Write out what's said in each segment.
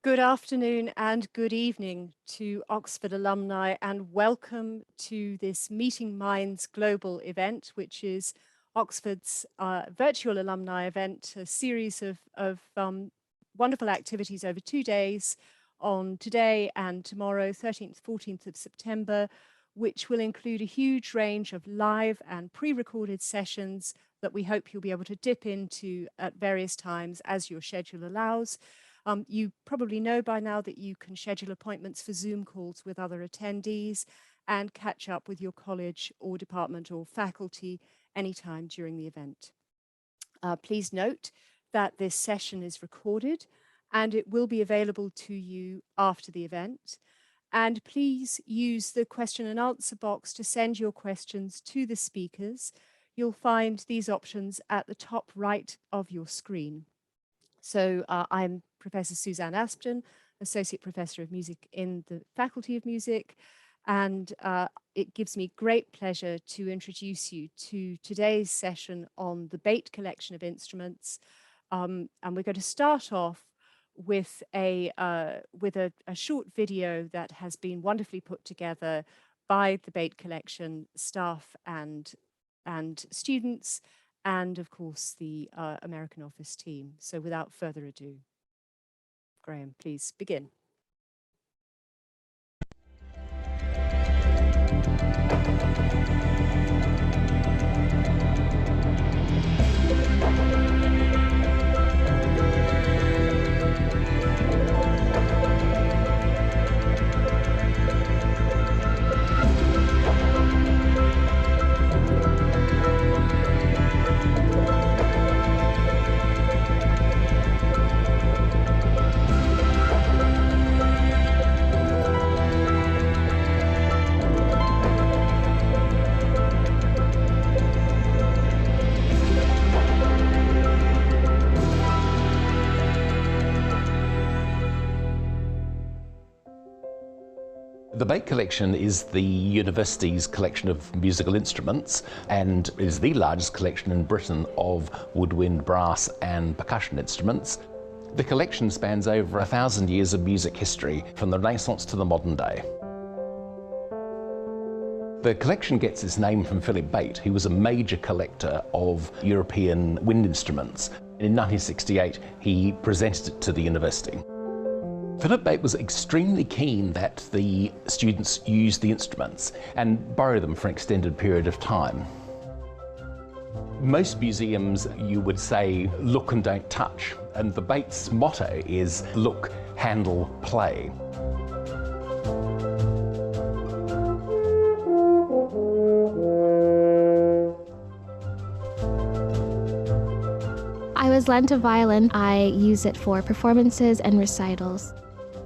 Good afternoon and good evening to Oxford alumni, and welcome to this Meeting Minds Global event, which is Oxford's virtual alumni event, a series of wonderful activities over 2 days on today and tomorrow, 13th, 14th of September, which will include a huge range of live and pre-recorded sessions that we hope you'll be able to dip into at various times as your schedule allows. You probably know by now that you can schedule appointments for Zoom calls with other attendees and catch up with your college or department or faculty anytime during the event. Please note that this session is recorded and it will be available to you after the event. And please use the question and answer box to send your questions to the speakers. You'll find these options at the top right of your screen. So I'm Professor Suzanne Aspden, Associate Professor of Music in the Faculty of Music, and it gives me great pleasure to introduce you to today's session on the Bate Collection of instruments. And we're going to start off with a short video that has been wonderfully put together by the Bate Collection staff and students, and of course the American office team. So without further ado, Graham, please begin. The Bate Collection is the university's collection of musical instruments and is the largest collection in Britain of woodwind, brass and percussion instruments. The collection spans over 1,000 years of music history, from the Renaissance to the modern day. The collection gets its name from Philip Bate, who was a major collector of European wind instruments. In 1968, he presented it to the university. Philip Bate was extremely keen that the students use the instruments and borrow them for an extended period of time. Most museums, you would say, look and don't touch, and the Bates motto is look, handle, play. I was lent a violin. I use it for performances and recitals.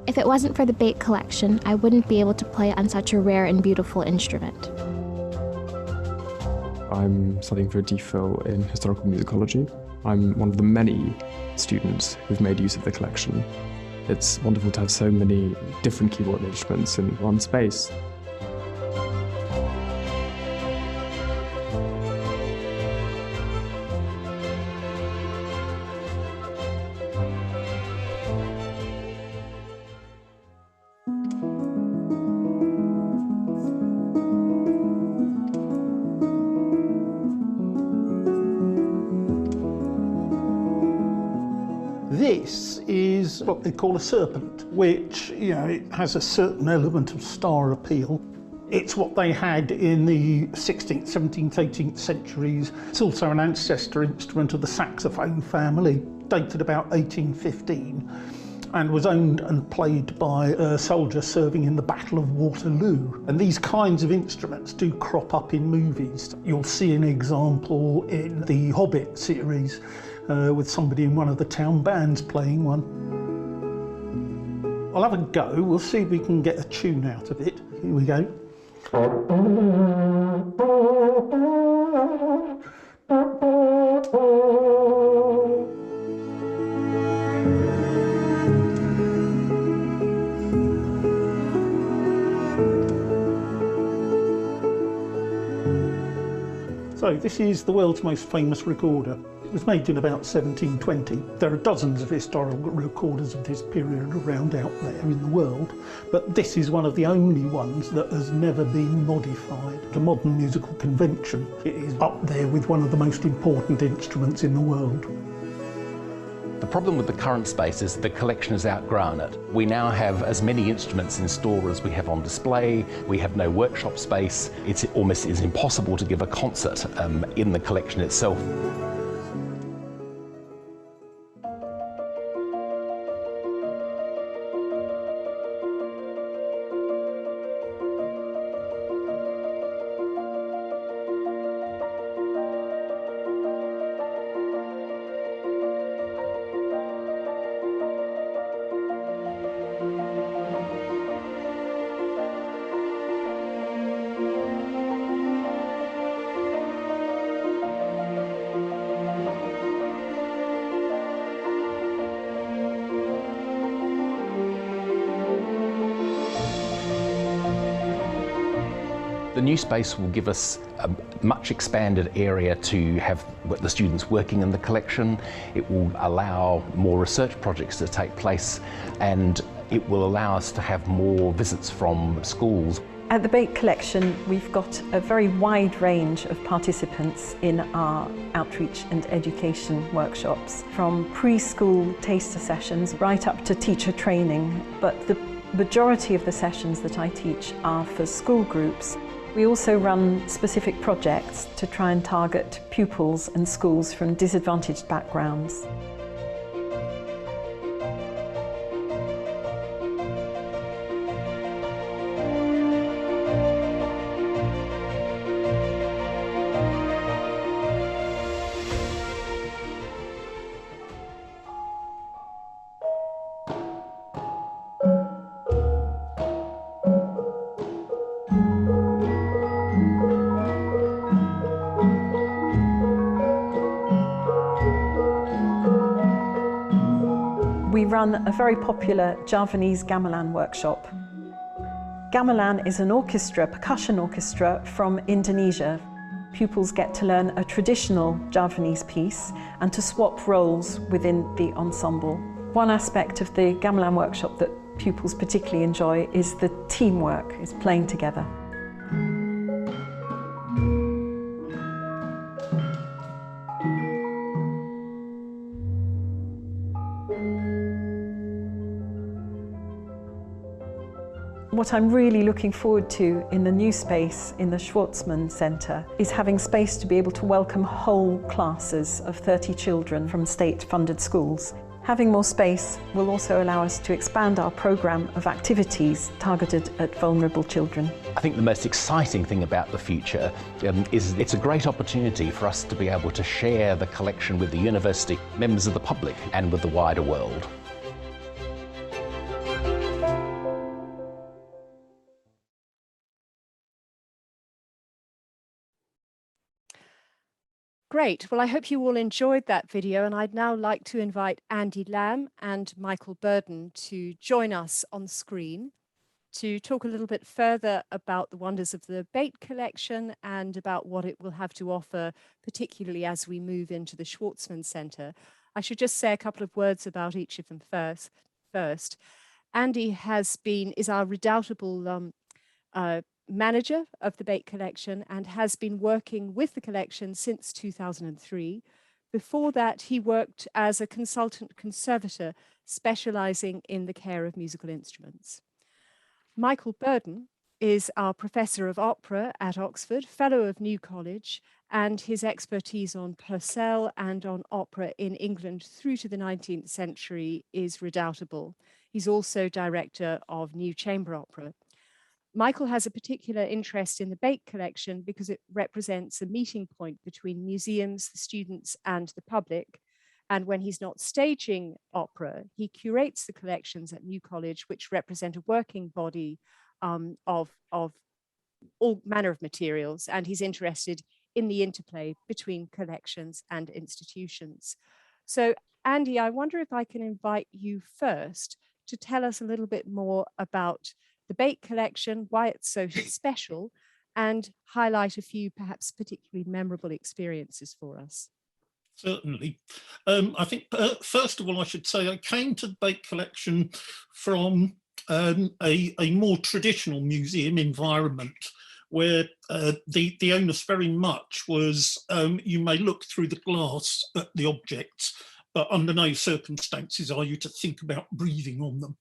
If it wasn't for the Bate Collection, I wouldn't be able to play on such a rare and beautiful instrument. I'm studying for a DPhil in historical musicology. I'm one of the many students who've made use of the collection. It's wonderful to have so many different keyboard instruments in one space. This is what they call a serpent, which, it has a certain element of star appeal. It's what they had in the 16th, 17th, 18th centuries. It's also an ancestor instrument of the saxophone family, dated about 1815, and was owned and played by a soldier serving in the Battle of Waterloo. And these kinds of instruments do crop up in movies. You'll see an example in the Hobbit series, with somebody in one of the town bands playing one. I'll have a go, we'll see if we can get a tune out of it. Here we go. So this is the world's most famous recorder. It was made in about 1720. There are dozens of historical recorders of this period around out there in the world, but this is one of the only ones that has never been modified to modern musical convention. It is up there with one of the most important instruments in the world. The problem with the current space is the collection has outgrown it. We now have as many instruments in store as we have on display. We have no workshop space. It's almost impossible to give a concert in the collection itself. The new space will give us a much expanded area to have the students working in the collection. It will allow more research projects to take place, and it will allow us to have more visits from schools. At the Bate Collection, we've got a very wide range of participants in our outreach and education workshops, from preschool taster sessions right up to teacher training. But the majority of the sessions that I teach are for school groups. We also run specific projects to try and target pupils and schools from disadvantaged backgrounds. We run a very popular Javanese gamelan workshop. Gamelan is an orchestra, percussion orchestra from Indonesia. Pupils get to learn a traditional Javanese piece and to swap roles within the ensemble. One aspect of the gamelan workshop that pupils particularly enjoy is the teamwork, is playing together. What I'm really looking forward to in the new space in the Schwarzman Centre is having space to be able to welcome whole classes of 30 children from state-funded schools. Having more space will also allow us to expand our programme of activities targeted at vulnerable children. I think the most exciting thing about the future is it's a great opportunity for us to be able to share the collection with the university, members of the public, and with the wider world. Great. Well, I hope you all enjoyed that video, and I'd now like to invite Andy Lamb and Michael Burden to join us on screen to talk a little bit further about the wonders of the Bate Collection and about what it will have to offer, particularly as we move into the Schwarzman Centre. I should just say a couple of words about each of them first. Andy is our redoubtable manager of the Bate Collection and has been working with the collection since 2003. Before that, he worked as a consultant conservator, specializing in the care of musical instruments. Michael Burden is our professor of opera at Oxford, fellow of New College, and his expertise on Purcell and on opera in England through to the 19th century is redoubtable. He's also director of New Chamber Opera. Michael has a particular interest in the Bate Collection because it represents a meeting point between museums, the students, and the public. And when he's not staging opera, he curates the collections at New College, which represent a working body of all manner of materials. And he's interested in the interplay between collections and institutions. So, Andy, I wonder if I can invite you first to tell us a little bit more about the Bate Collection, why it's so special, and highlight a few perhaps particularly memorable experiences for us. Certainly. I think, first of all, I should say I came to the Bate Collection from a more traditional museum environment, where the onus very much was you may look through the glass at the objects, but under no circumstances are you to think about breathing on them.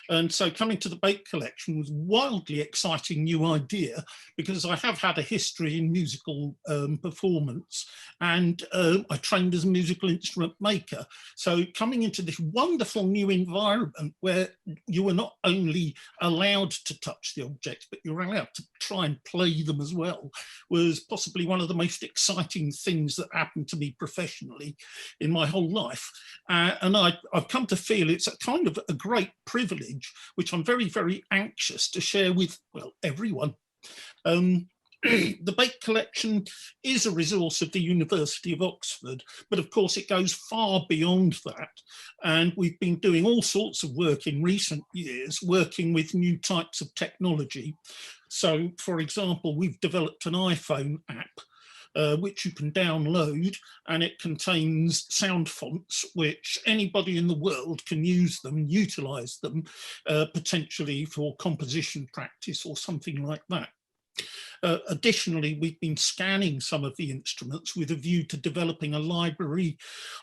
And so coming to the Bate Collection was a wildly exciting new idea, because I have had a history in musical performance, and I trained as a musical instrument maker. So coming into this wonderful new environment where you were not only allowed to touch the objects, but you were allowed to try and play them as well, was possibly one of the most exciting things that happened to me professionally in my whole life. And I've come to feel it's a kind of a great privilege, which I'm very, very anxious to share with, well, everyone. The Bate Collection is a resource of the University of Oxford, but of course it goes far beyond that. And we've been doing all sorts of work in recent years, working with new types of technology. So, for example, we've developed an iPhone app which you can download, and it contains sound fonts which anybody in the world can use them, utilize them, potentially for composition practice or something like that. Additionally, we've been scanning some of the instruments with a view to developing a library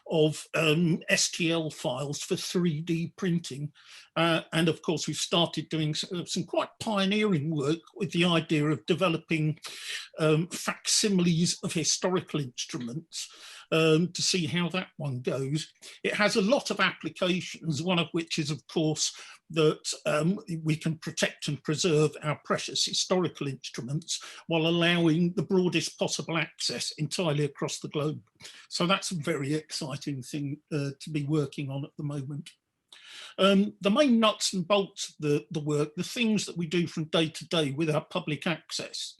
of STL files for 3D printing. And of course, we've started doing some quite pioneering work with the idea of developing facsimiles of historical instruments, to see how that one goes. It has a lot of applications, one of which is, of course, that we can protect and preserve our precious historical instruments while allowing the broadest possible access entirely across the globe. So that's a very exciting thing to be working on at the moment. The main nuts and bolts of the work, the things that we do from day to day with our public access,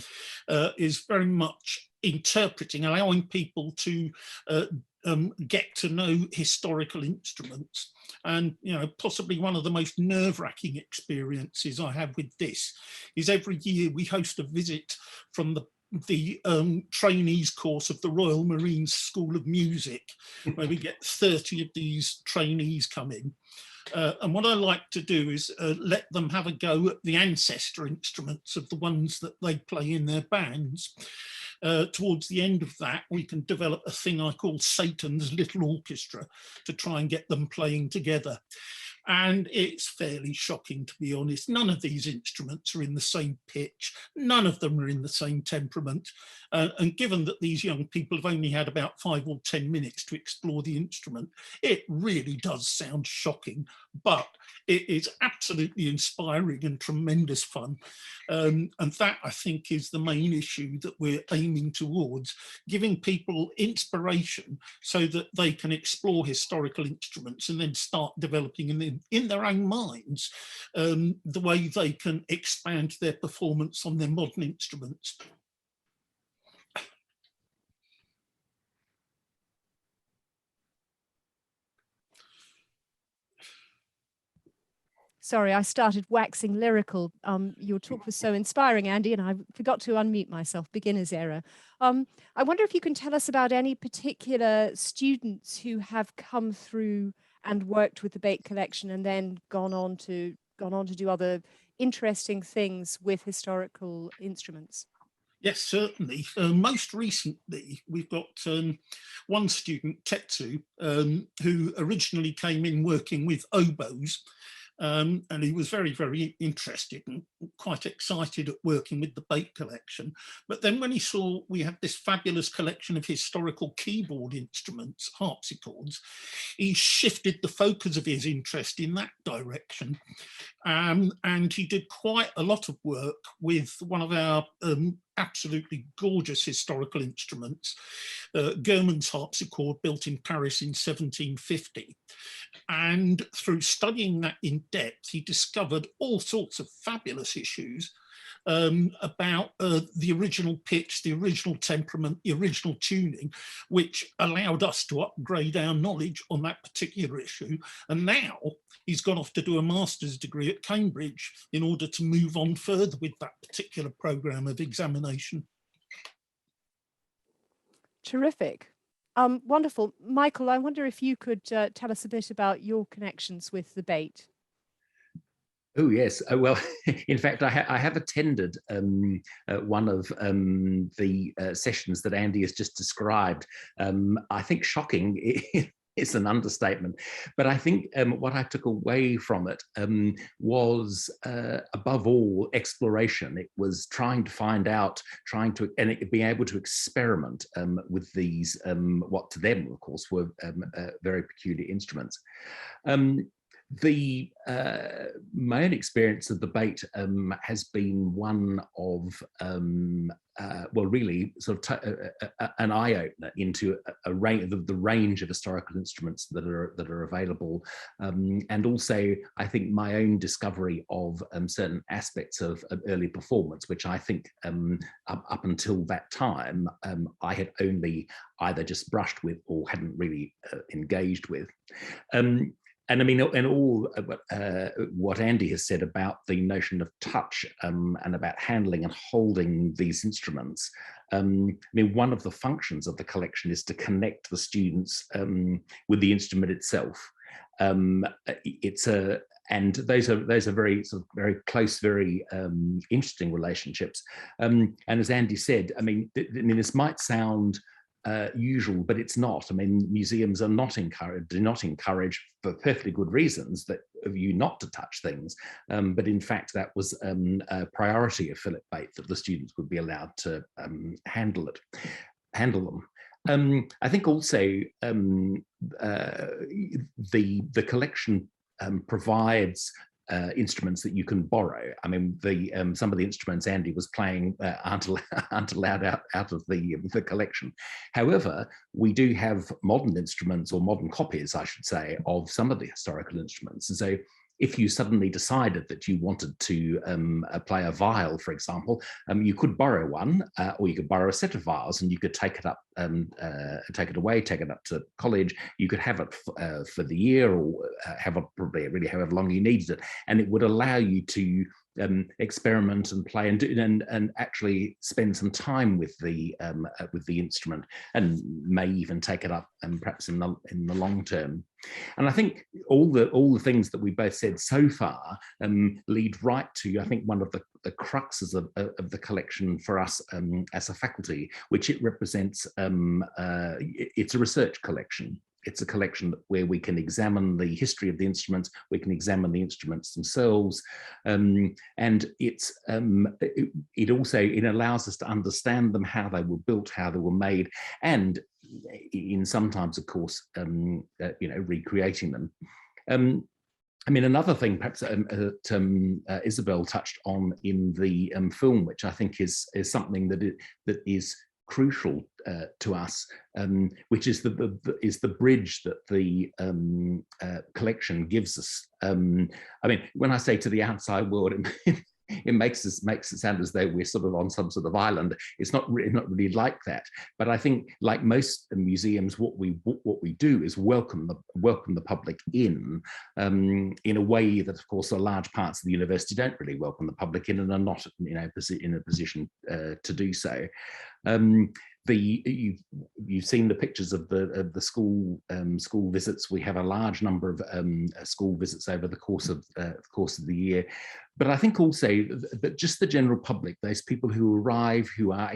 is very much interpreting, allowing people to get to know historical instruments. And, you know, possibly one of the most nerve-wracking experiences I have with this is every year we host a visit from the trainees course of the Royal Marines School of Music, where we get 30 of these trainees come in. And what I like to do is let them have a go at the ancestor instruments of the ones that they play in their bands. Towards the end of that, we can develop a thing I call Satan's Little Orchestra to try and get them playing together. And it's fairly shocking, to be honest. None of these instruments are in the same pitch. None of them are in the same temperament. And given that these young people have only had about 5 or 10 minutes to explore the instrument, it really does sound shocking, but it is absolutely inspiring and tremendous fun. And that, I think, is the main issue that we're aiming towards, giving people inspiration so that they can explore historical instruments and then start developing in their own minds the way they can expand their performance on their modern instruments. Sorry, I started waxing lyrical. Your talk was so inspiring, Andy, and I forgot to unmute myself, beginner's error. I wonder if you can tell us about any particular students who have come through and worked with the Bate Collection and then gone on to do other interesting things with historical instruments. Yes, certainly. Most recently, we've got one student, Tetsu, who originally came in working with oboes. And he was very, very interested and quite excited at working with the Bate Collection. But then when he saw we had this fabulous collection of historical keyboard instruments, harpsichords, he shifted the focus of his interest in that direction. And he did quite a lot of work with one of our absolutely gorgeous historical instruments, German's harpsichord, built in Paris in 1750. And through studying that in depth, he discovered all sorts of fabulous issues about the original pitch, the original temperament, the original tuning, which allowed us to upgrade our knowledge on that particular issue. And now he's gone off to do a master's degree at Cambridge in order to move on further with that particular programme of examination. Terrific. Wonderful. Michael, I wonder if you could tell us a bit about your connections with the Bate. Oh yes. Well, in fact, I have attended one of the sessions that Andy has just described. I think shocking is an understatement, but I think what I took away from it was, above all, exploration. It was trying to find out, being able to experiment with these, what to them, of course, were very peculiar instruments. My own experience of the Bate has been one of well, really sort of an eye-opener into a range, the range of historical instruments that are available, and also I think my own discovery of certain aspects of early performance, which I think up until that time I had only either just brushed with or hadn't really engaged with. And I mean, and all what Andy has said about the notion of touch and about handling and holding these instruments. I mean, one of the functions of the collection is to connect the students with the instrument itself. And those are very sort of very close, very interesting relationships. And as Andy said, I mean, this might sound usual, but it's not. I mean, museums are not encouraged, do not encourage, for perfectly good reasons, that of you not to touch things. But in fact, that was a priority of Philip Bate, that the students would be allowed to handle them. I think also the collection provides instruments that you can borrow. I mean, some of the instruments Andy was playing aren't allowed out of the collection. However, we do have modern instruments, or modern copies, I should say, of some of the historical instruments. And so if you suddenly decided that you wanted to play a viol, for example, you could borrow one, or you could borrow a set of viols, and you could take it up, take it away, take it up to college. You could have it for the year, or have it probably really however long you needed it, and it would allow you to experiment and play and actually spend some time with the instrument, and may even take it up perhaps in the long term. And I think all the things that we both said so far lead right to, I think, one of the cruxes of the collection for us as a faculty, which it represents. It's a research collection. It's a collection where we can examine the history of the instruments, we can examine the instruments themselves, and it allows us to understand them, how they were built, how they were made, and in sometimes, of course, recreating them. I mean, another thing perhaps Isabel touched on in the film, which I think is something that is crucial to us, which is the bridge that the collection gives us. I mean, when I say to the outside world, it makes it sound as though we're sort of on some sort of island. It's not really like that. But I think, like most museums, what we do is welcome the public in a way that, of course, large parts of the university don't really welcome the public in, and are not in a position to do so. You've seen the pictures of the school visits. We have a large number of school visits over the course of the year. But I think also that just the general public, those people who arrive, who are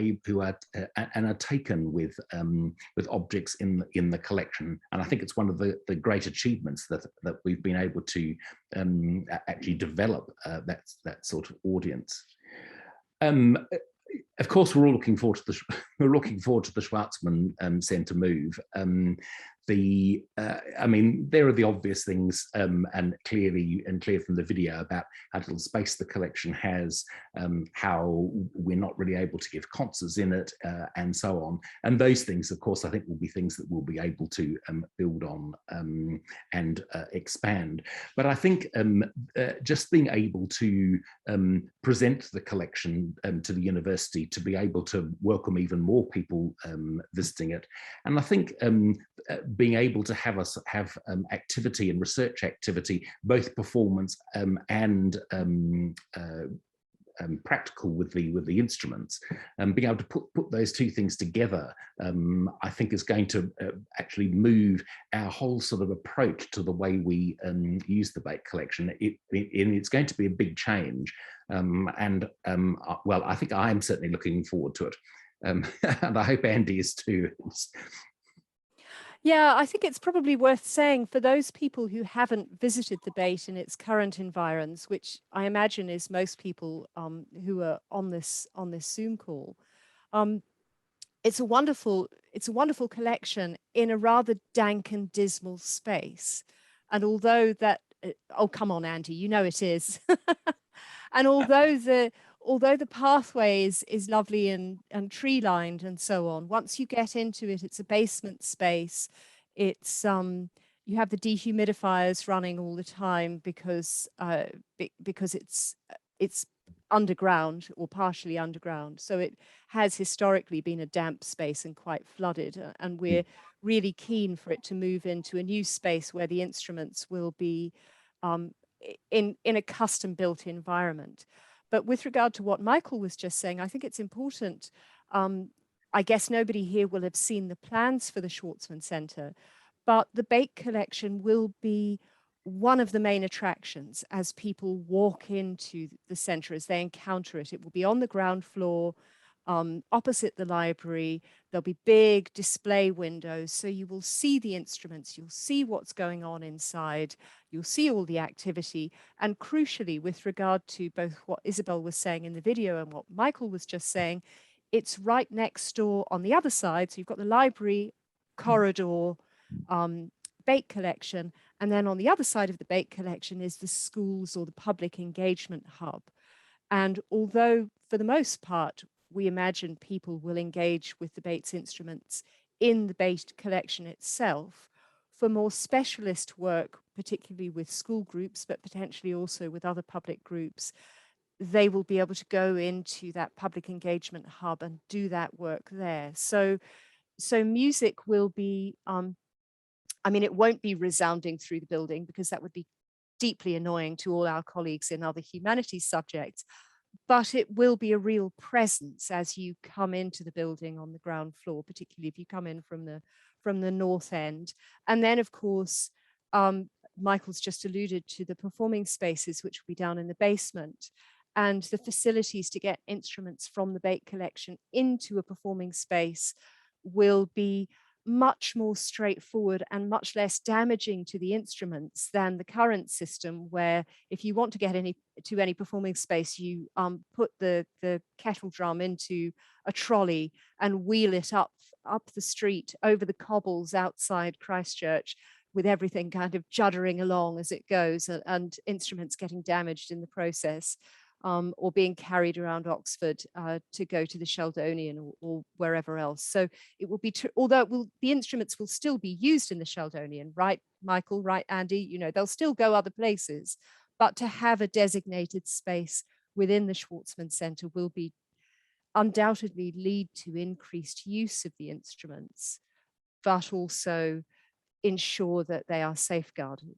and are taken with objects in the collection, and I think it's one of the great achievements that we've been able to actually develop that sort of audience. Of course, we're all looking forward to the Schwarzman Centre move. I mean, there are the obvious things, and clear from the video, about how little space the collection has, how we're not really able to give concerts in it, and so on. And those things, of course, I think will be things that we'll be able to build on and expand. But I think just being able to present the collection to the university, to be able to welcome even more people visiting it, and I think being able to have activity and research activity, both performance and practical with the instruments, being able to put those two things together, I think is going to actually move our whole sort of approach to the way we use the Bate Collection. It's going to be a big change, well, I think I am certainly looking forward to it, and I hope Andy is too. Yeah, I think it's probably worth saying for those people who haven't visited the Bate in its current environs, which I imagine is most people who are on this Zoom call. It's a wonderful collection in a rather dank and dismal space. And although that, oh, come on, Andy, you know it is. And although the pathway is lovely and tree lined and so on, once you get into it, it's a basement space. It's you have the dehumidifiers running all the time because it's underground or partially underground. So it has historically been a damp space and quite flooded. And we're really keen for it to move into a new space where the instruments will be in a custom built environment. But with regard to what Michael was just saying, I think it's important. I guess nobody here will have seen the plans for the Schwarzman Centre, but the Bate Collection will be one of the main attractions as people walk into the centre, as they encounter it. It will be on the ground floor, opposite the library. There'll be big display windows, so you will see the instruments, you'll see what's going on inside, you'll see all the activity. And crucially, with regard to both what Isabel was saying in the video and what Michael was just saying, it's right next door on the other side. So you've got the library, corridor, Bate Collection, and then on the other side of the Bate Collection is the schools or the public engagement hub. And although for the most part, we imagine people will engage with the Bates instruments in the Bate Collection itself, for more specialist work, particularly with school groups, but potentially also with other public groups, they will be able to go into that public engagement hub and do that work there. So music will be, I mean, it won't be resounding through the building because that would be deeply annoying to all our colleagues in other humanities subjects, but it will be a real presence as you come into the building on the ground floor, particularly if you come in from the north end. And then, of course, Michael's just alluded to the performing spaces, which will be down in the basement, and the facilities to get instruments from the Bate Collection into a performing space will be much more straightforward and much less damaging to the instruments than the current system, where if you want to get any performing space, you put the kettle drum into a trolley and wheel it up the street over the cobbles outside Christchurch, with everything kind of juddering along as it goes, and instruments getting damaged in the process. Or being carried around Oxford to go to the Sheldonian or wherever else. So it will be, although the instruments will still be used in the Sheldonian, right, Michael, right, Andy? You know, they'll still go other places, but to have a designated space within the Schwarzman Centre will be undoubtedly lead to increased use of the instruments, but also ensure that they are safeguarded.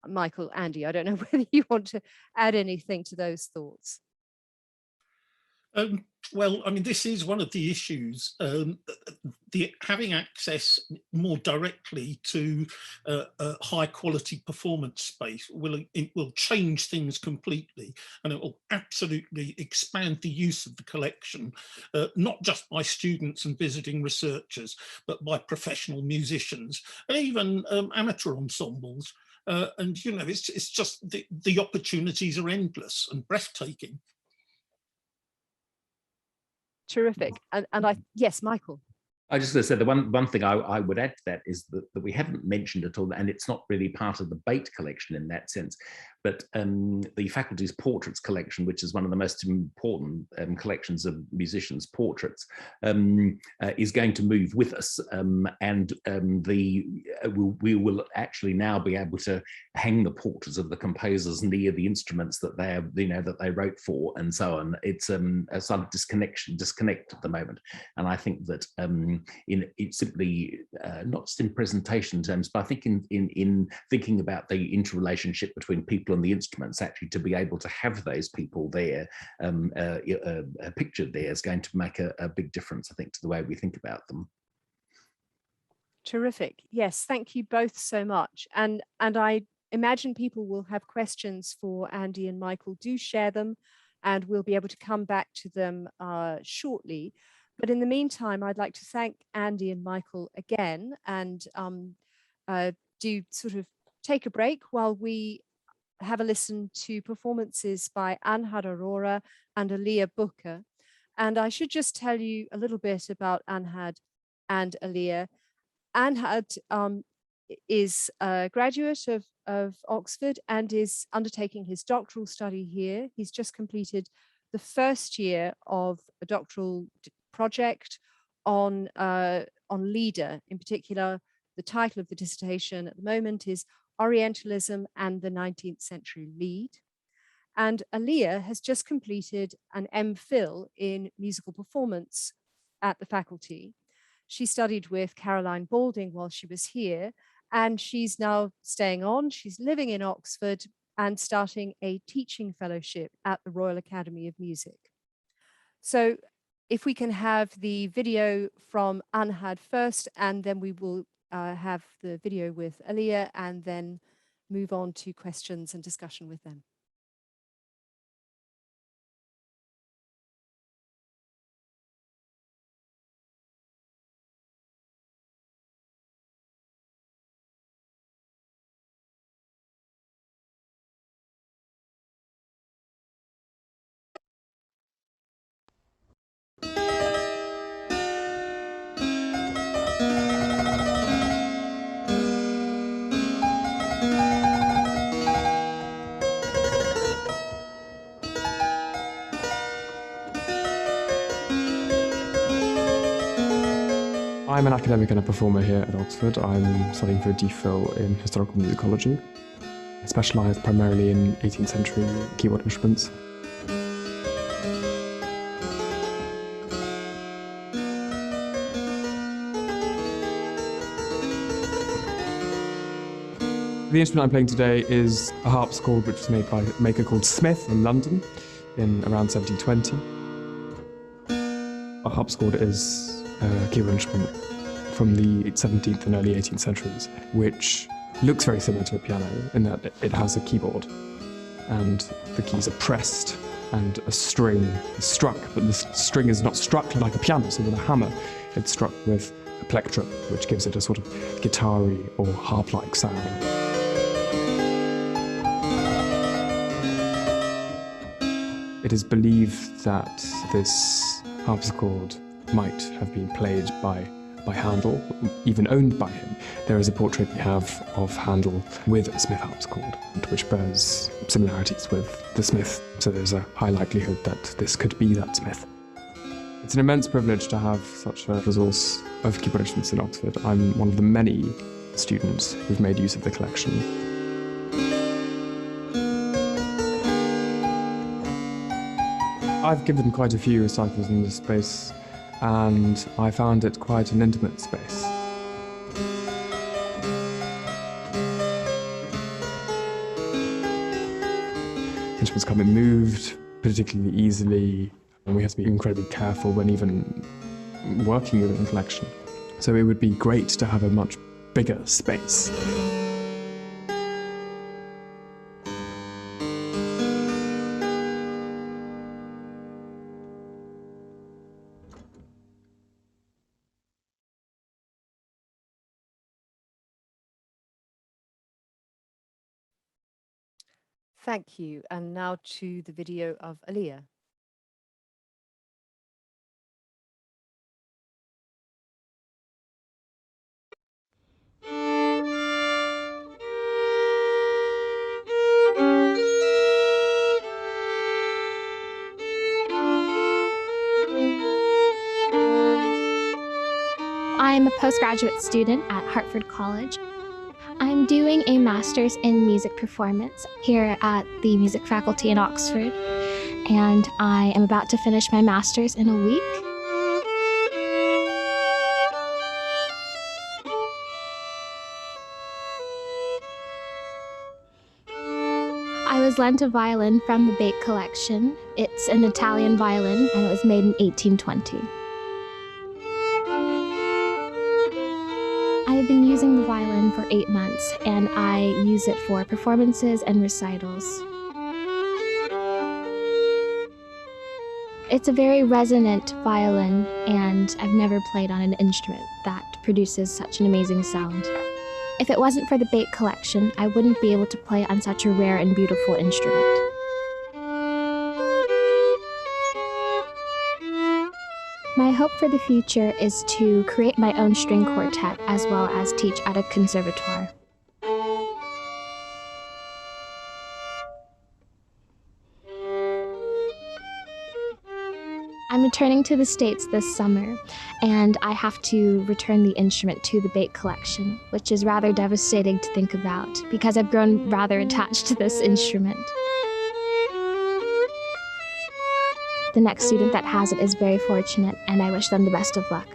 Michael, Andy, I don't know whether you want to add anything to those thoughts. Well, I mean, this is one of the issues, having access more directly to a high quality performance space it will change things completely, and it will absolutely expand the use of the collection, not just by students and visiting researchers, but by professional musicians and even amateur ensembles. And, you know, it's just the opportunities are endless and breathtaking. Terrific. And yes, Michael. I just going to say the one thing I would add to that is that we haven't mentioned at all, and it's not really part of the Bate Collection in that sense, but the faculty's portraits collection, which is one of the most important collections of musicians' portraits, is going to move with us, and we will actually now be able to hang the portraits of the composers near the instruments that they wrote for, and so on. It's a sort of disconnect at the moment, and I think that in simply not just in presentation terms, but I think in thinking about the interrelationship between people and the instruments, actually to be able to have those people there pictured there is going to make a big difference, I think, to the way we think about them. Terrific. Yes, thank you both so much. And I imagine people will have questions for Andy and Michael. Do share them, and we'll be able to come back to them shortly. But in the meantime, I'd like to thank Andy and Michael again, and do sort of take a break while we have a listen to performances by Anhad Aurora and Aliyah Booker. And I should just tell you a little bit about Anhad and Aliyah. Anhad is a graduate of Oxford and is undertaking his doctoral study here. He's just completed the first year of a doctoral project on Lieder. In particular, the title of the dissertation at the moment is Orientalism and the 19th Century Lied. And Aliyah has just completed an MPhil in musical performance at the faculty. She studied with Caroline Balding while she was here, and she's now staying on. She's living in Oxford and starting a teaching fellowship at the Royal Academy of Music. So if we can have the video from Anhad first, and then we will have the video with Aliyah, and then move on to questions and discussion with them. I'm an academic and a performer here at Oxford. I'm studying for a DPhil in historical musicology. I specialise primarily in 18th century keyboard instruments. The instrument I'm playing today is a harpsichord, which was made by a maker called Smith in London in around 1720. A harpsichord is a keyboard instrument from the 17th and early 18th centuries, which looks very similar to a piano in that it has a keyboard and the keys are pressed and a string is struck, but the string is not struck like a piano, so with a hammer it's struck with a plectrum, which gives it a sort of guitar-y or harp-like sound. It is believed that this harpsichord might have been played by Handel, even owned by him. There is a portrait we have of Handel with a Smith harpsichord, which bears similarities with the Smith, so there's a high likelihood that this could be that Smith. It's an immense privilege to have such a resource of keyboard instruments in Oxford. I'm one of the many students who've made use of the collection. I've given quite a few recitals in this space, and I found it quite an intimate space. Instruments can't be moved particularly easily, and we have to be incredibly careful when even working within the collection. So it would be great to have a much bigger space. Thank you. And now to the video of Aliyah. I'm a postgraduate student at Hartford College. I'm doing a master's in music performance here at the music faculty in Oxford, and I am about to finish my master's in a week. was lent a violin from the Bate Collection. It's an Italian violin, and it was made in 1820. I have been using the violin for 8 months, and I use it for performances and recitals. It's a very resonant violin, and I've never played on an instrument that produces such an amazing sound. If it wasn't for the Bate Collection, I wouldn't be able to play on such a rare and beautiful instrument. My hope for the future is to create my own string quartet as well as teach at a conservatoire. I'm returning to the States this summer, and I have to return the instrument to the Bate Collection, which is rather devastating to think about because I've grown rather attached to this instrument. The next student that has it is very fortunate, and I wish them the best of luck.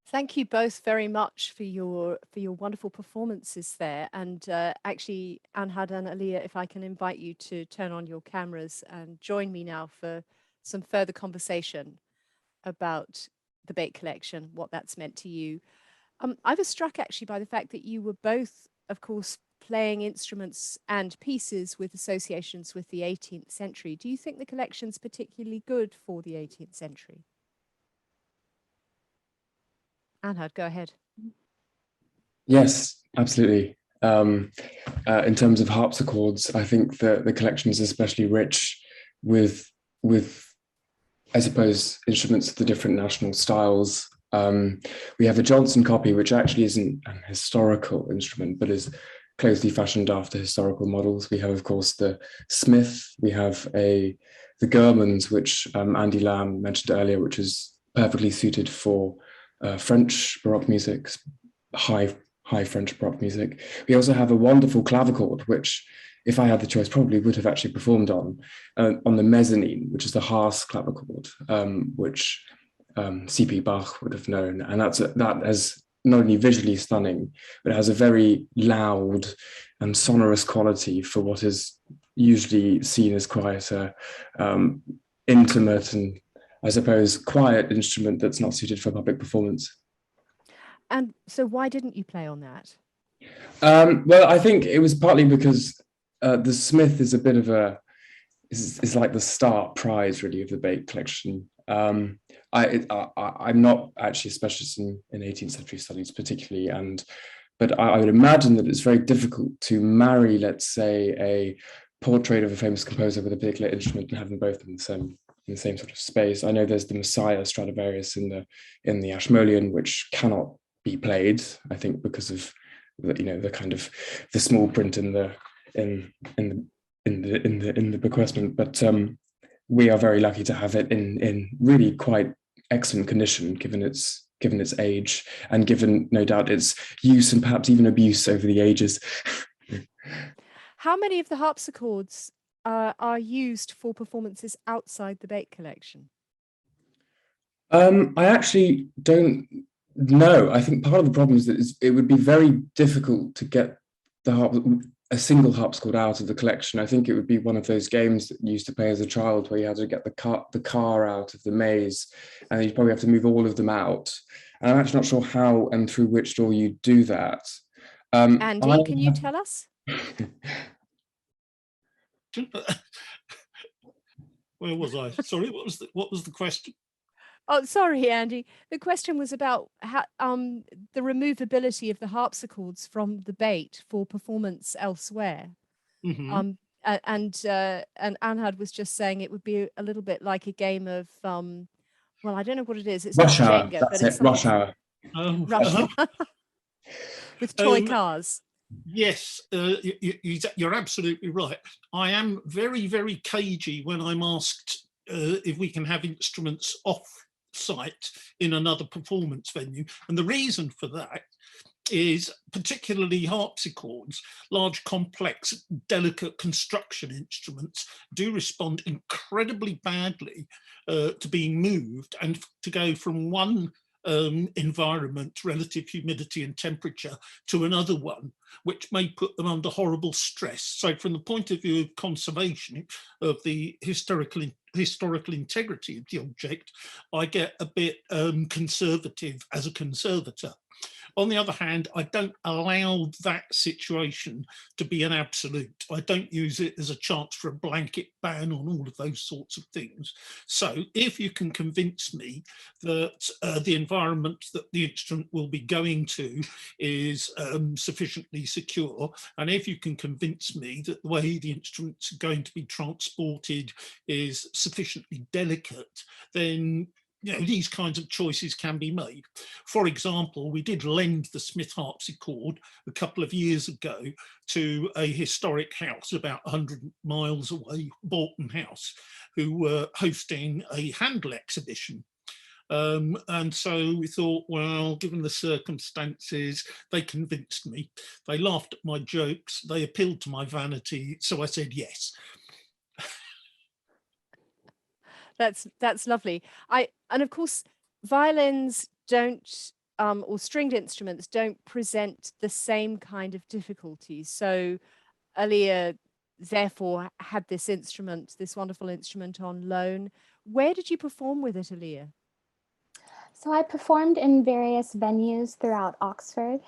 Thank you both very much for your wonderful performances there. And actually, Anhad and Aliyah, if I can invite you to turn on your cameras and join me now for some further conversation about the Bate Collection, what that's meant to you. I was struck actually by the fact that you were both, of course, playing instruments and pieces with associations with the 18th century. Do you think the collection's particularly good for the 18th century? Anhad, go ahead. Yes, absolutely. In terms of harpsichords, I think the collection is especially rich with I suppose, instruments of the different national styles. We have a Johnson copy, which actually isn't an historical instrument, but is closely fashioned after historical models. We have, of course, the Smith. We have the Germans, which Andy Lamb mentioned earlier, which is perfectly suited for French Baroque music, high French Baroque music. We also have a wonderful clavichord, which, if I had the choice, probably would have actually performed on the mezzanine, which is the Haas clavichord, which C.P. Bach would have known. And that is not only visually stunning, but it has a very loud and sonorous quality for what is usually seen as quite a intimate and, I suppose, quiet instrument that's not suited for public performance. And so why didn't you play on that? Well, I think it was partly because the Smith is a bit of is like the star prize, really, of the Bate Collection. I'm not actually a specialist in 18th century studies particularly, but I would imagine that it's very difficult to marry, let's say, a portrait of a famous composer with a particular instrument and have them both in the same sort of space. I know there's the Messiah Stradivarius in the Ashmolean, which cannot be played, I think, because of the kind of the small print in the bequestment. But we are very lucky to have it in really quite excellent condition, given its age and given, no doubt, its use and perhaps even abuse over the ages. How many of the harpsichords are used for performances outside the Bate Collection? I actually don't know. I think part of the problem is that it would be very difficult to get a single harpsichord out of the collection. I think it would be one of those games that you used to play as a child where you had to get the car out of the maze, and you'd probably have to move all of them out. And I'm actually not sure how and through which door you do that. Andy, can you tell us? Where was I? Sorry, what was the question? Oh, sorry, Andy. The question was about how, the removability of the harpsichords from the Bate for performance elsewhere. Mm-hmm. And Anhad was just saying it would be a little bit like a game of, well, I don't know what it is. It's Rush not Hour. Jenga, That's but it's Rush Hour. Rush Hour. With toy cars. Yes, you're absolutely right. I am very, very cagey when I'm asked if we can have instruments off site in another performance venue. And the reason for that is particularly harpsichords, large, complex, delicate construction instruments, do respond incredibly badly to being moved, and to go from one environment, relative humidity and temperature, to another one, which may put them under horrible stress. So from the point of view of conservation of the historical integrity of the object, I get a bit conservative as a conservator. On the other hand, I don't allow that situation to be an absolute. I don't use it as a chance for a blanket ban on all of those sorts of things. So if you can convince me that the environment that the instrument will be going to is sufficiently secure, and if you can convince me that the way the instruments are going to be transported is sufficiently delicate, then these kinds of choices can be made. For example, we did lend the Smith harpsichord a couple of years ago to a historic house about 100 miles away, Bolton House, who were hosting a Handel exhibition. And so we thought, well, given the circumstances, they convinced me. They laughed at my jokes, they appealed to my vanity, so I said yes. That's lovely. And of course, violins don't, or stringed instruments don't present the same kind of difficulties. So Aaliyah therefore had this instrument, this wonderful instrument, on loan. Where did you perform with it, Aaliyah? So I performed in various venues throughout Oxford.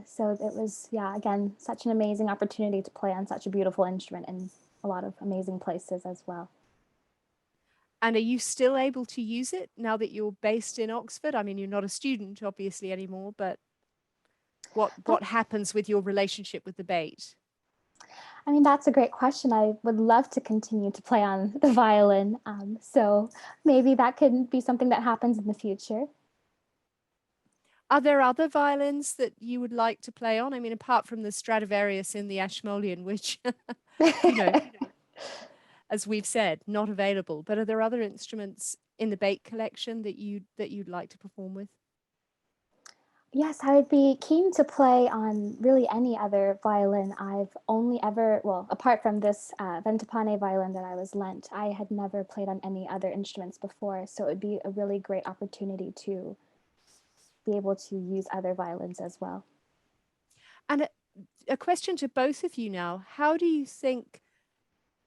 So it was, again, such an amazing opportunity to play on such a beautiful instrument in a lot of amazing places as well. And are you still able to use it now that you're based in Oxford? I mean, you're not a student, obviously, anymore, but what happens with your relationship with the Bate? I mean, that's a great question. I would love to continue to play on the violin. So maybe that could be something that happens in the future. Are there other violins that you would like to play on? I mean, apart from the Stradivarius in the Ashmolean, which, as we've said, not available. But are there other instruments in the Bate collection that you'd like to perform with? Yes, I would be keen to play on really any other violin. I've only ever, well, apart from this Ventapane violin that I was lent, I had never played on any other instruments before. So it would be a really great opportunity to be able to use other violins as well. And a question to both of you now, how do you think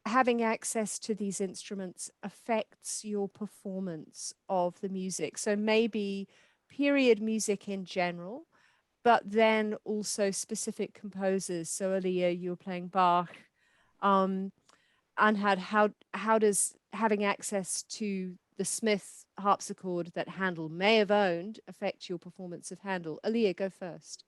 having access to these instruments affects your performance of the music? So maybe period music in general, but then also specific composers. So Aaliyah, you were playing Bach. And how does having access to the Smith harpsichord that Handel may have owned affect your performance of Handel? Aaliyah, go first.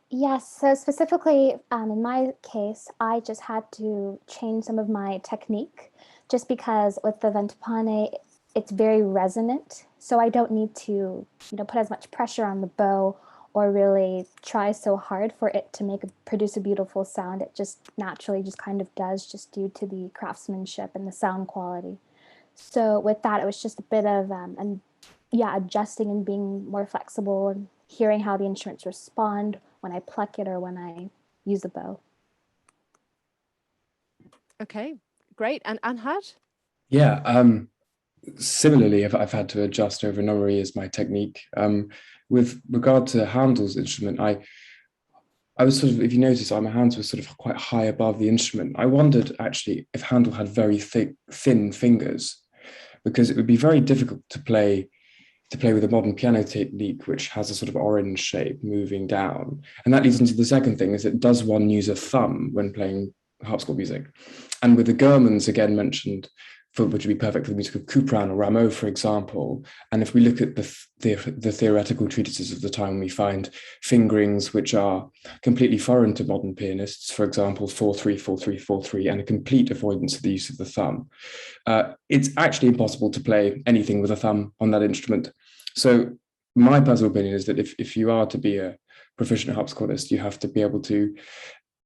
Yes, so specifically in my case, I just had to change some of my technique just because with the Ventapane, it's very resonant. So I don't need to, put as much pressure on the bow or really try so hard for it to produce a beautiful sound. It just naturally just kind of does, just due to the craftsmanship and the sound quality. So with that, it was just a bit of adjusting and being more flexible and hearing how the instruments respond when I pluck it or when I use the bow. Okay, great. And Anhad? Yeah, similarly, I've had to adjust over a number of years my technique. With regard to Handel's instrument, I was sort of, if you notice, my hands were sort of quite high above the instrument. I wondered actually if Handel had very thin fingers, because it would be very difficult to play with a modern piano technique, which has a sort of orange shape moving down. And that leads into the second thing, is that does one use a thumb when playing harpsichord music? And with the Germans, again mentioned, which would be perfect for the music of Couperin or Rameau, for example. And if we look at the theoretical treatises of the time, we find fingerings which are completely foreign to modern pianists, for example, 4/3, 4/3, 4/3, and a complete avoidance of the use of the thumb. It's actually impossible to play anything with a thumb on that instrument. So my personal opinion is that if you are to be a proficient harpsichordist, you have to be able to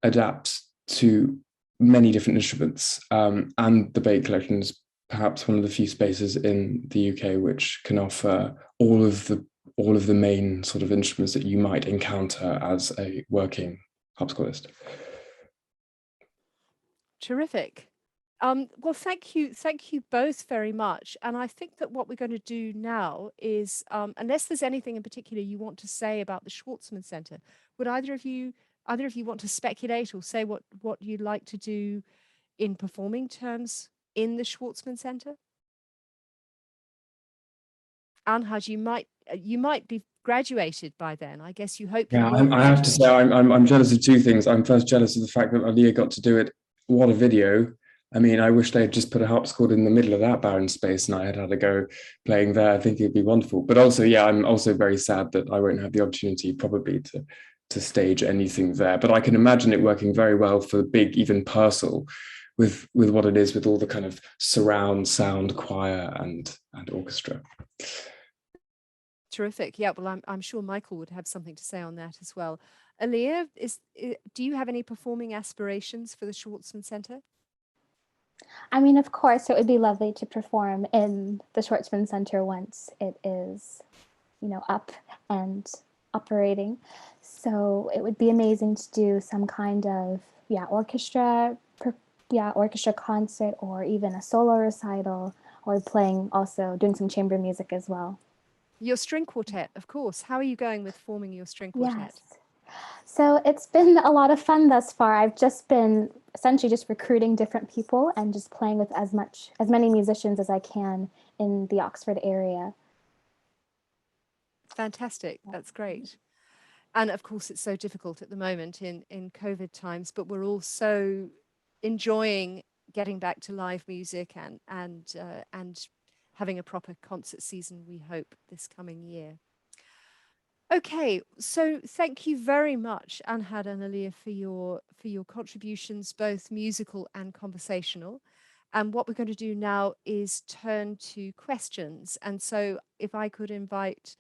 adapt to many different instruments, and the Bate Collection is perhaps one of the few spaces in the UK which can offer all of the all of the main sort of instruments that you might encounter as a working harpsichordist. Terrific. Well, thank you both very much. And I think that what we're going to do now is, unless there's anything in particular you want to say about the Schwarzman Centre, would either of you want to speculate or say what you'd like to do in performing terms in the Schwarzman Centre? Anhaj, you might be graduated by then. I guess you hope you will. I have to say I'm jealous of two things. I'm first jealous of the fact that Aliyah got to do it. What a video. I mean, I wish they'd just put a harpsichord in the middle of that barren space and I had a go playing there. I think it'd be wonderful. But also, yeah, I'm also very sad that I won't have the opportunity probably to stage anything there. But I can imagine it working very well for the big, even Purcell, with what it is, with all the kind of surround sound, choir and orchestra. Terrific. Yeah, well, I'm sure Michael would have something to say on that as well. Aliyah, do you have any performing aspirations for the Schwarzman Centre? I mean, of course, it would be lovely to perform in the Schwarzman Centre once it is, up and operating. So it would be amazing to do some kind of, orchestra concert, or even a solo recital, or doing some chamber music as well. Your string quartet, of course. How are you going with forming your string quartet? Yes. So it's been a lot of fun thus far. I've just been essentially just recruiting different people and just playing with as many musicians as I can in the Oxford area. Fantastic. That's great. And of course, it's so difficult at the moment in COVID times, but we're all so enjoying getting back to live music and having a proper concert season, we hope, this coming year. Okay, so thank you very much, Anhad and Aliyah, for your contributions, both musical and conversational. And what we're going to do now is turn to questions. And so if I could invite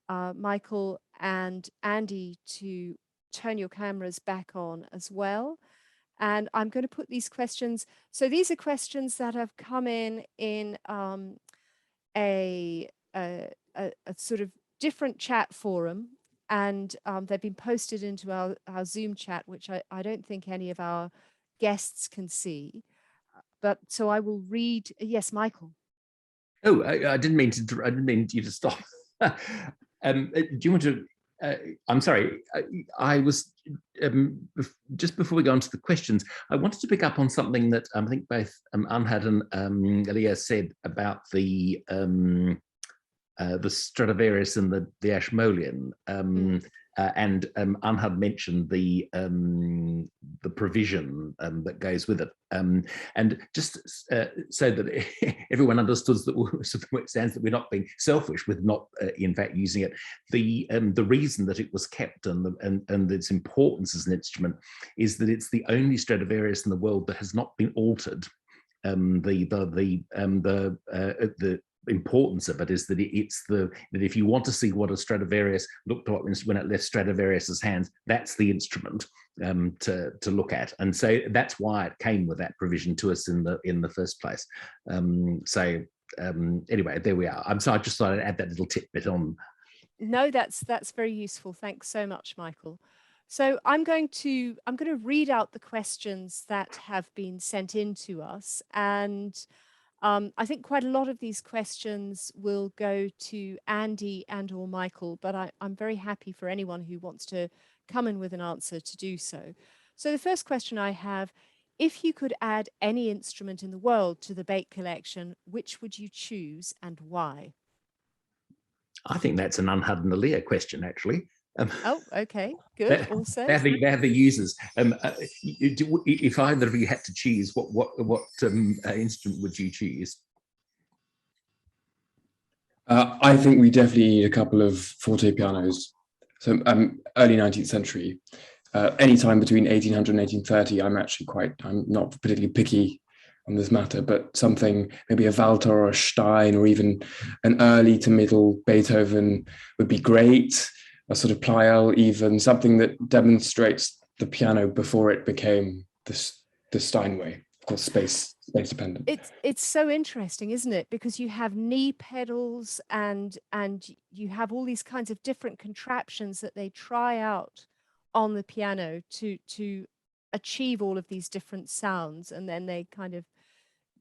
Michael and Andy to turn your cameras back on as well. And I'm going to put these questions. So these are questions that have come in a sort of different chat forum, and they've been posted into our Zoom chat, which I don't think any of our guests can see. But so I will read. Yes, Michael. Oh, I didn't mean you to stop. Do you want to? I'm sorry. I was just before we go on to the questions, I wanted to pick up on something that I think both Anhad and Aliyah said about the Stradivarius and the Ashmolean, and Anhad mentioned the provision that goes with it, and just so that everyone understood that we're not being selfish with not in fact using it. The reason that it was kept and its importance as an instrument is that it's the only Stradivarius in the world that has not been altered. The importance of it is that that if you want to see what a Stradivarius looked like when it left Stradivarius's hands, that's the instrument to look at, and so that's why it came with that provision to us in the first place. Anyway, there we are. I just thought I'd add that little tidbit on. No, that's very useful. Thanks so much, Michael. So I'm going to read out the questions that have been sent in to us, and I think quite a lot of these questions will go to Andy and or Michael, but I'm very happy for anyone who wants to come in with an answer to do so. So the first question I have, if you could add any instrument in the world to the Bate collection, which would you choose and why? I think that's an Anhad and Aliyah question, actually. Oh, okay, good. Also, they have the users. If either of you had to choose, what instrument would you choose? I think we definitely need a couple of forte pianos. So early 19th century, anytime between 1800 and 1830. I'm not particularly picky on this matter, but something, maybe a Walter or a Stein, or even an early to middle Beethoven would be great. A sort of Pleyel, even something that demonstrates the piano before it became the Steinway. Of course, space space dependent. It's so interesting, isn't it? Because you have knee pedals and you have all these kinds of different contraptions that they try out on the piano to achieve all of these different sounds, and then they kind of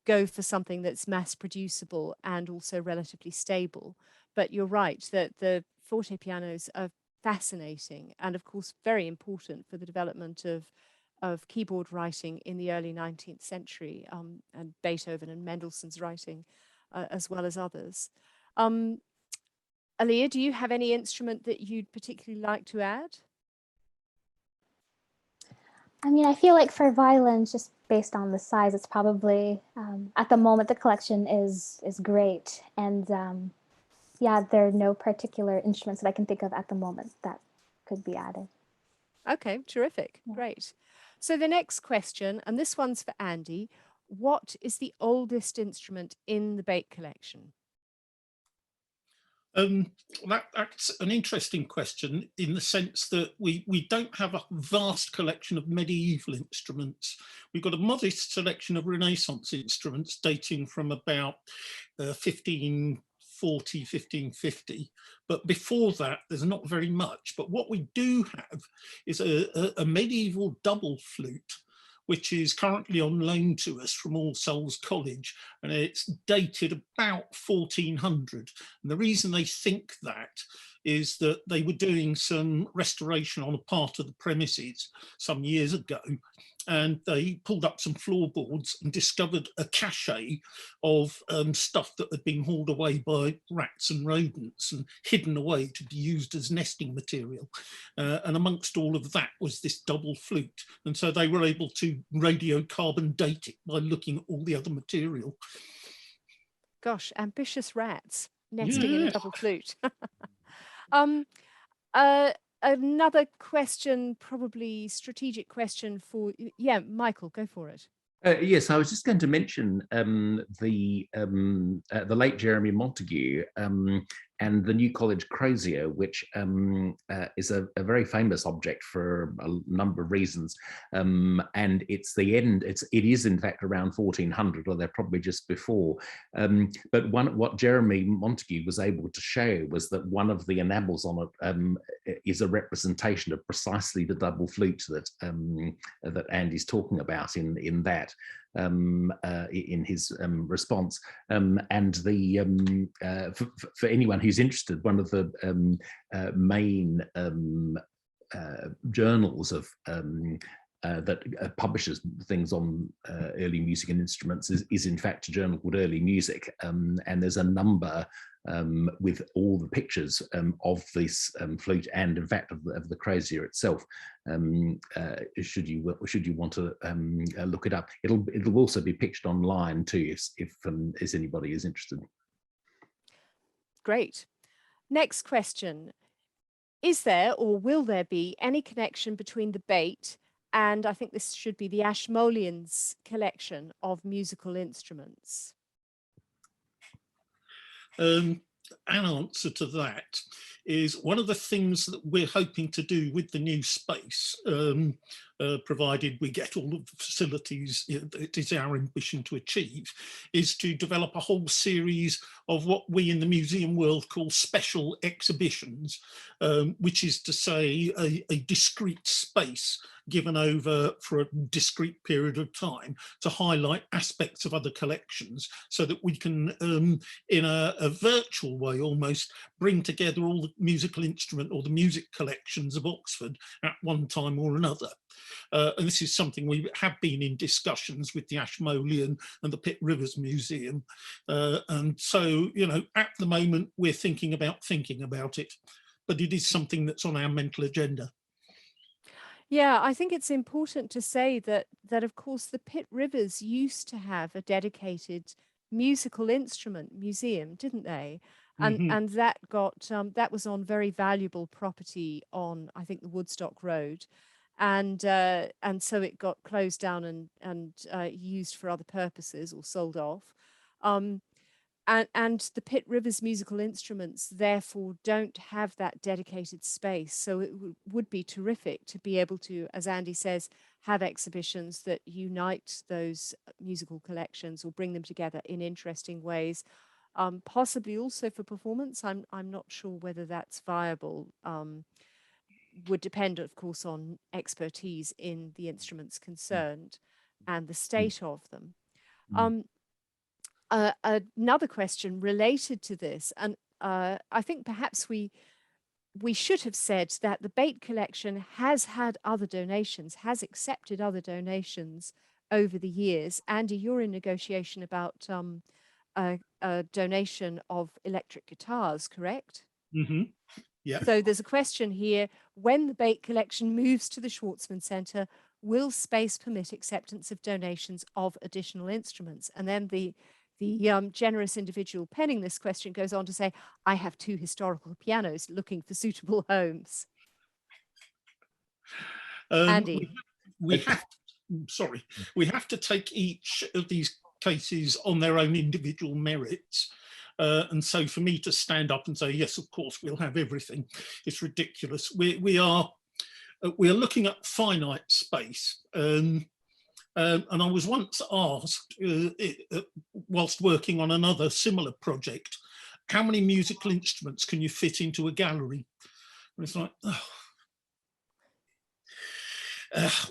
go for something that's mass producible and also relatively stable. But you're right that the forte pianos are fascinating and of course very important for the development of keyboard writing in the early 19th century, and Beethoven and Mendelssohn's writing, as well as others. Aaliyah, do you have any instrument that you'd particularly like to add? I mean, I feel like for violins, just based on the size, it's probably at the moment the collection is great, and yeah, there are no particular instruments that I can think of at the moment that could be added. Okay, terrific, Yeah. great. So the next question, and this one's for Andy, what is the oldest instrument in the Bate collection? That's an interesting question in the sense that we don't have a vast collection of medieval instruments. We've got a modest selection of Renaissance instruments dating from about 1540, 1550. But before that, there's not very much. But what we do have is a medieval double flute, which is currently on loan to us from All Souls College, and it's dated about 1400. And the reason they think that is that they were doing some restoration on a part of the premises some years ago, and they pulled up some floorboards and discovered a cache of stuff that had been hauled away by rats and rodents and hidden away to be used as nesting material. And amongst all of that was this double flute. And so they were able to radiocarbon date it by looking at all the other material. Gosh, ambitious rats nesting in a double flute. Another question, probably strategic question for, yeah, Michael, go for it. Yes, I was just going to mention the late Jeremy Montague and the New College Crozier, which is a very famous object for a number of reasons. And it's the end. It is in fact around 1400, or they're probably just before. But what Jeremy Montague was able to show was that one of the enamels on it is a representation of precisely the double flute that that Andy's talking about in that. In his response, and the for anyone who's interested, one of the main journals of that publishes things on early music and instruments is in fact a journal called Early Music, and there's a number with all the pictures of this flute and in fact of the crozier itself. Should you want to look it up, it'll also be pictured online too if anybody is interested. Great. Next question. Is there or will there be any connection between the Bate and, I think this should be the Ashmoleans collection of musical instruments? An answer to that is one of the things that we're hoping to do with the new space, provided we get all of the facilities it is our ambition to achieve, is to develop a whole series of what we in the museum world call special exhibitions, which is to say a discrete space given over for a discrete period of time to highlight aspects of other collections, so that we can, in a virtual way almost, bring together all the musical instrument or the music collections of Oxford at one time or another. And this is something we have been in discussions with the Ashmolean and the Pitt Rivers Museum. And so, you know, at the moment we're thinking about it, but it is something that's on our mental agenda. Yeah, I think it's important to say that of course the Pitt Rivers used to have a dedicated musical instrument museum, didn't they? And that got that was on very valuable property on, I think, the Woodstock Road, and so it got closed down and used for other purposes or sold off. and the Pitt Rivers musical instruments therefore don't have that dedicated space. So it would be terrific to be able to, as Andy says, have exhibitions that unite those musical collections or bring them together in interesting ways. Possibly also for performance. I'm not sure whether that's viable. Would depend, of course, on expertise in the instruments concerned and the state of them. Another question related to this, and I think perhaps we should have said that the Bate Collection has had other donations, has accepted other donations over the years. Andy, you're in negotiation about a donation of electric guitars, correct? Mm-hmm. Yeah. So there's a question here: when the Bate Collection moves to the Schwarzman Centre, will space permit acceptance of donations of additional instruments? And then the generous individual penning this question goes on to say, I have 2 historical pianos looking for suitable homes. Andy. We have to take each of these cases on their own individual merits. And so for me to stand up and say, yes, of course, we'll have everything, it's ridiculous. We are looking at finite space. And I was once asked, whilst working on another similar project, how many musical instruments can you fit into a gallery? And it's like, oh.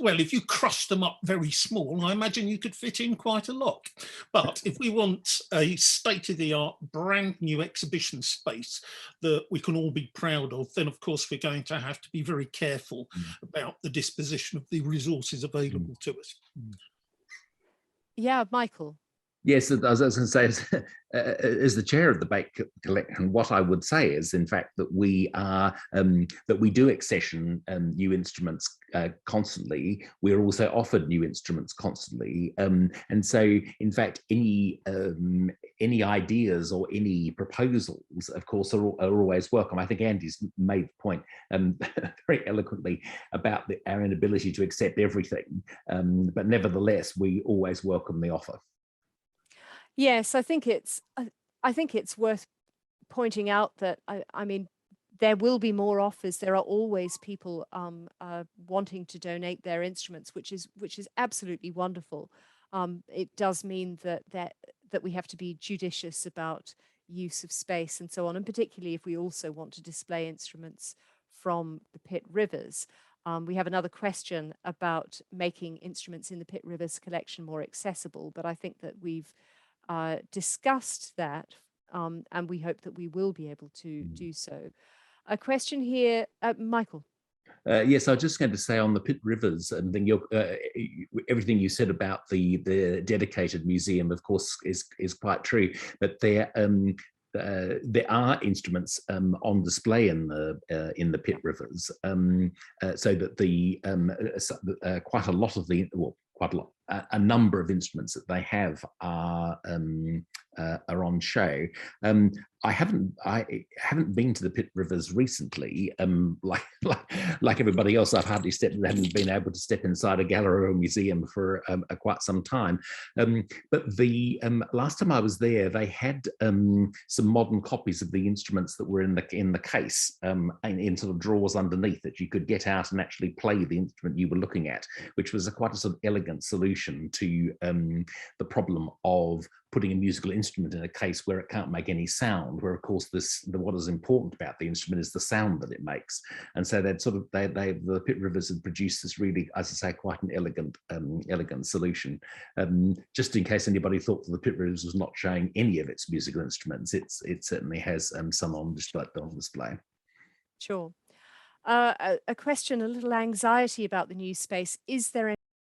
Well, if you crush them up very small, I imagine you could fit in quite a lot. But if we want a state-of-the-art, brand new exhibition space that we can all be proud of, then of course we're going to have to be very careful about the disposition of the resources available to us. Yeah, Michael. Yes, as I was going to say, as the chair of the Bate Collection, what I would say is, in fact, that we do accession new instruments constantly. We're also offered new instruments constantly, and so, in fact, any ideas or any proposals, of course, are always welcome. I think Andy's made the point very eloquently about our inability to accept everything, but nevertheless, we always welcome the offer. Yes, I think it's worth pointing out that I mean, there will be more offers. There are always people wanting to donate their instruments, which is absolutely wonderful. It does mean that we have to be judicious about use of space and so on, and particularly if we also want to display instruments from the Pitt Rivers. We have another question about making instruments in the Pitt Rivers collection more accessible, but I think that we've discussed that, and we hope that we will be able to do so. A question here, Michael. Yes, I was just going to say on the Pitt Rivers, and then everything you said about the dedicated museum, of course, is quite true. But there are instruments on display in the Pitt Rivers, so that quite a lot of the a number of instruments that they have are on show. I haven't been to the Pitt Rivers recently. Like everybody else, haven't been able to step inside a gallery or museum for quite some time. But the last time I was there, they had some modern copies of the instruments that were in the case, in sort of drawers underneath, that you could get out and actually play the instrument you were looking at, which was quite a sort of elegant solution to the problem of putting a musical instrument in a case where it can't make any sound, where of course what is important about the instrument is the sound that it makes. And so the Pitt Rivers had produced this really, as I say, quite an elegant solution. Just in case anybody thought that the Pitt Rivers was not showing any of its musical instruments, it certainly has some on display. Sure. A question, a little anxiety about the new space. Is there